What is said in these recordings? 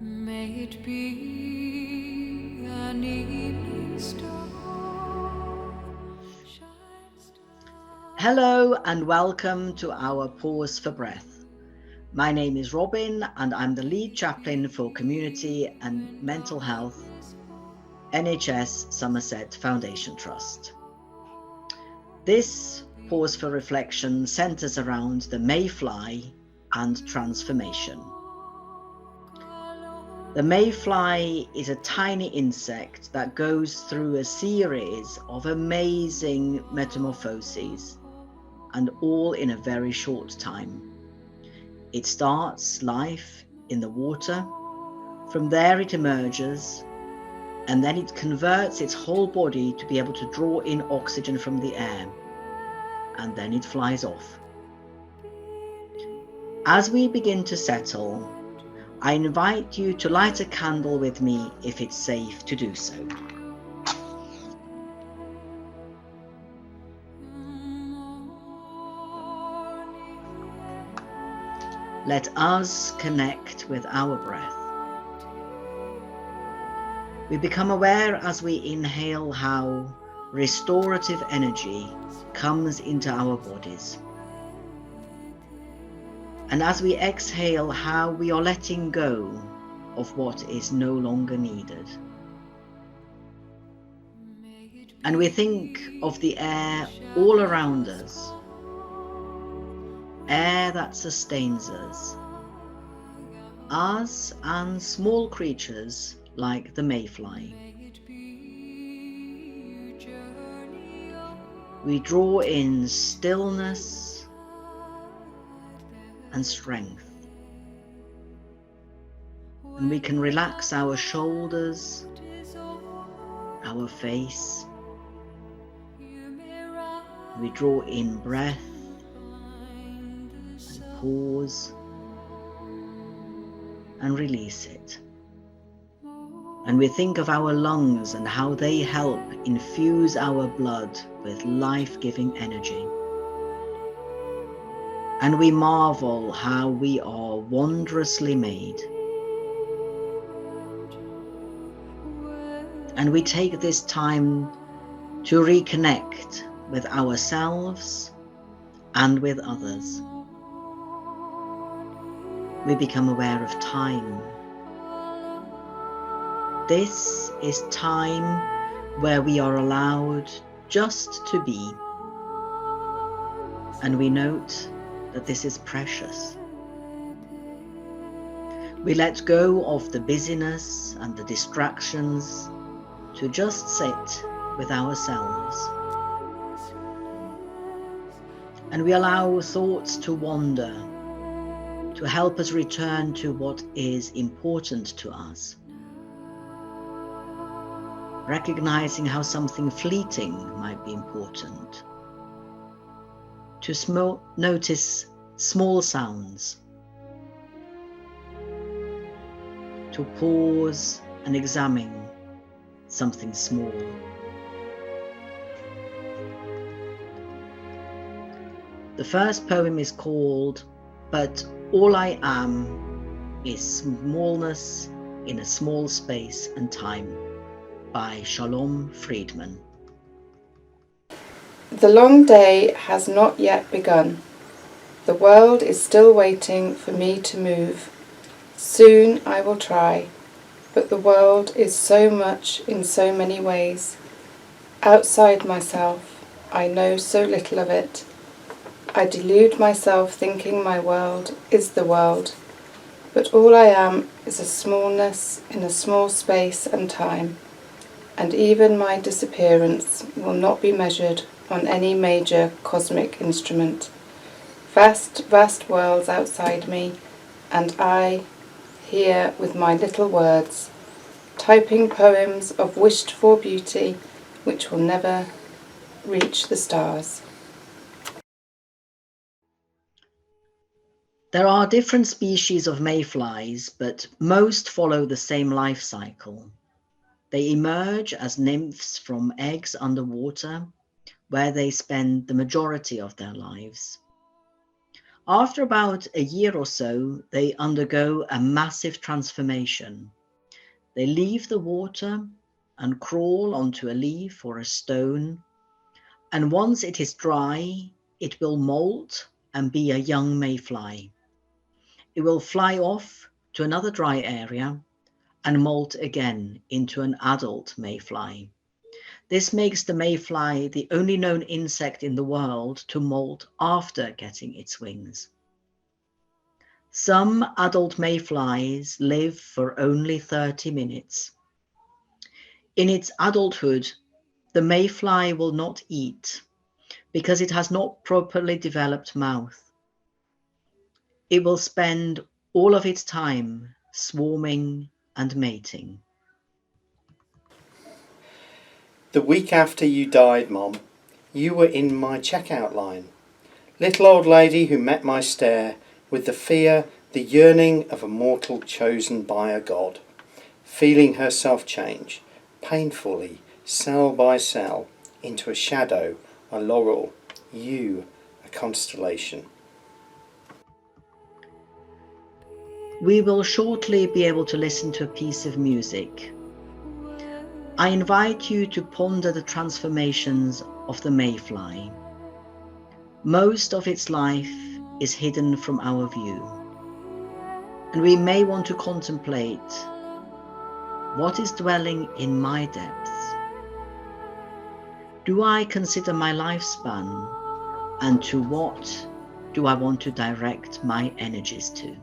May it be an evening star. Hello and welcome to our Pause for Breath. My name is Robin and I'm the lead chaplain for Community and Mental Health, NHS Somerset Foundation Trust. This Pause for Reflection centres around the Mayfly and transformation. The mayfly is a tiny insect that goes through a series of amazing metamorphoses, and all in a very short time. It starts life in the water, from there it emerges, and then it converts its whole body to be able to draw in oxygen from the air, and then it flies off. As we begin to settle, I invite you to light a candle with me if it's safe to do so. Let us connect with our breath. We become aware as we inhale how restorative energy comes into our bodies. And as we exhale, how we are letting go of what is no longer needed. And we think of the air all around us, air that sustains us and small creatures like the mayfly. We draw in stillness and strength, and we can relax our shoulders, our face. We draw in breath and pause and release it. And we think of our lungs and how they help infuse our blood with life-giving energy. And we marvel how we are wondrously made. And we take this time to reconnect with ourselves and with others. We become aware of time. This is time where we are allowed just to be. And we note that this is precious. We let go of the busyness and the distractions to just sit with ourselves. And we allow thoughts to wander, to help us return to what is important to us. Recognizing how something fleeting might be important. To notice small sounds. To pause and examine something small. The first poem is called "But All I Am Is Smallness in a Small Space and Time" by Shalom Friedman. The long day has not yet begun. The world is still waiting for me to move. Soon I will try, but the world is so much in so many ways. Outside myself, I know so little of it. I delude myself thinking my world is the world, but all I am is a smallness in a small space and time, and even my disappearance will not be measured on any major cosmic instrument. Vast, vast worlds outside me, and I, here with my little words, typing poems of wished-for beauty which will never reach the stars. There are different species of mayflies, but most follow the same life cycle. They emerge as nymphs from eggs underwater, where they spend the majority of their lives. After about a year or so, they undergo a massive transformation. They leave the water and crawl onto a leaf or a stone, and once it is dry, it will molt and be a young mayfly. It will fly off to another dry area and molt again into an adult mayfly. This makes the mayfly the only known insect in the world to molt after getting its wings. Some adult mayflies live for only 30 minutes. In its adulthood, the mayfly will not eat because it has not properly developed mouth. It will spend all of its time swarming and mating. The week after you died, Mom, you were in my checkout line. Little old lady who met my stare with the fear, the yearning of a mortal chosen by a god, feeling herself change, painfully, cell by cell, into a shadow, a laurel, you, a constellation. We will shortly be able to listen to a piece of music. I invite you to ponder the transformations of the mayfly. Most of its life is hidden from our view, and we may want to contemplate what is dwelling in my depths. Do I consider my lifespan, and to what do I want to direct my energies to?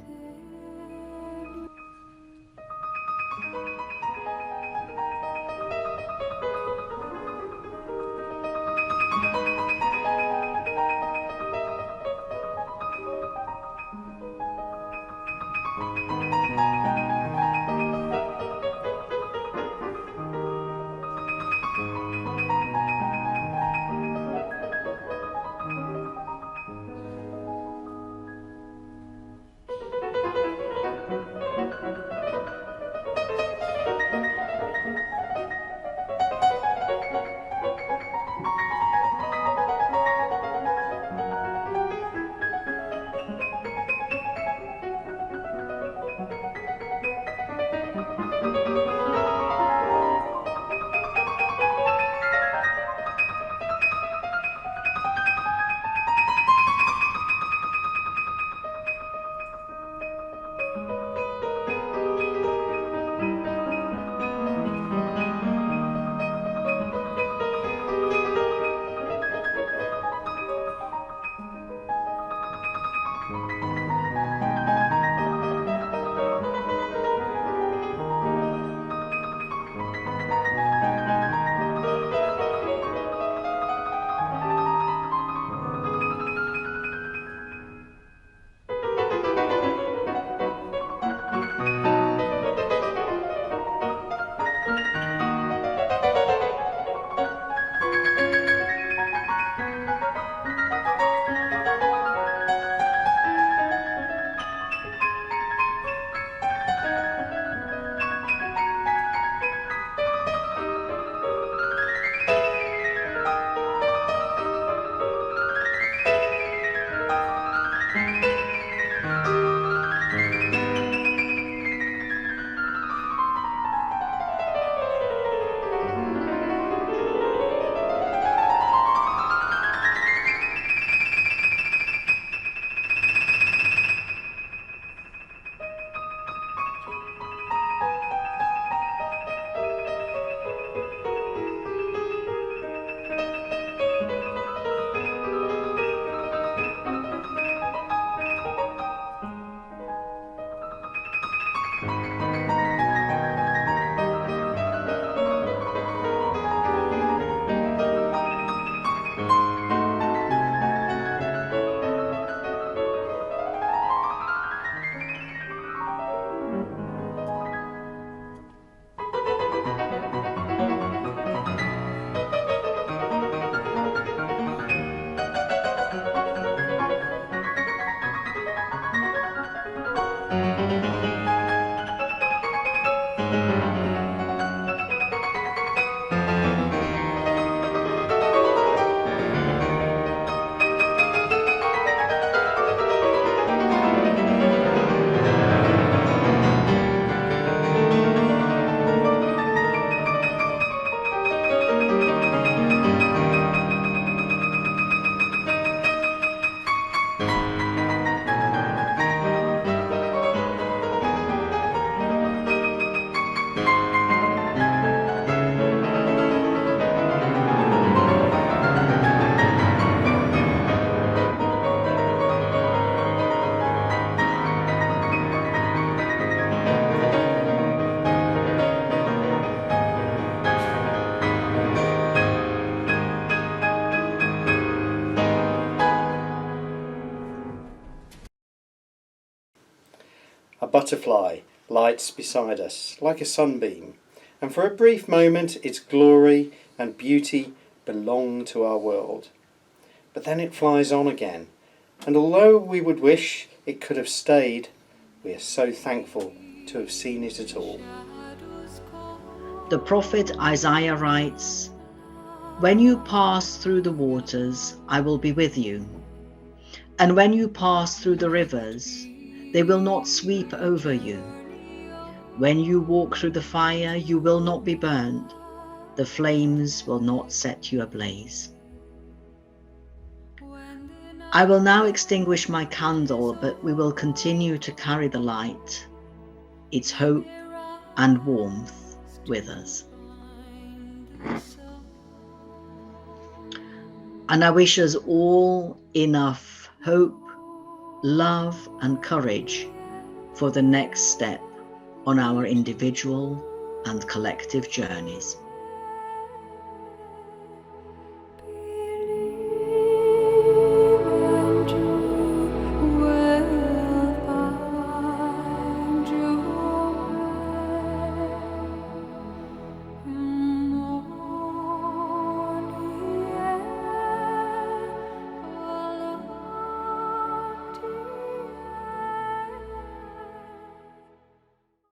butterfly lights beside us like a sunbeam, and for a brief moment its glory and beauty belong to our world. But then it flies on again, and although we would wish it could have stayed, we are so thankful to have seen it at all. The prophet Isaiah writes, "When you pass through the waters, I will be with you. And when you pass through the rivers, they will not sweep over you. When you walk through the fire, you will not be burned. The flames will not set you ablaze." I will now extinguish my candle, but we will continue to carry the light, its hope and warmth with us. And I wish us all enough hope, love, and courage for the next step on our individual and collective journeys.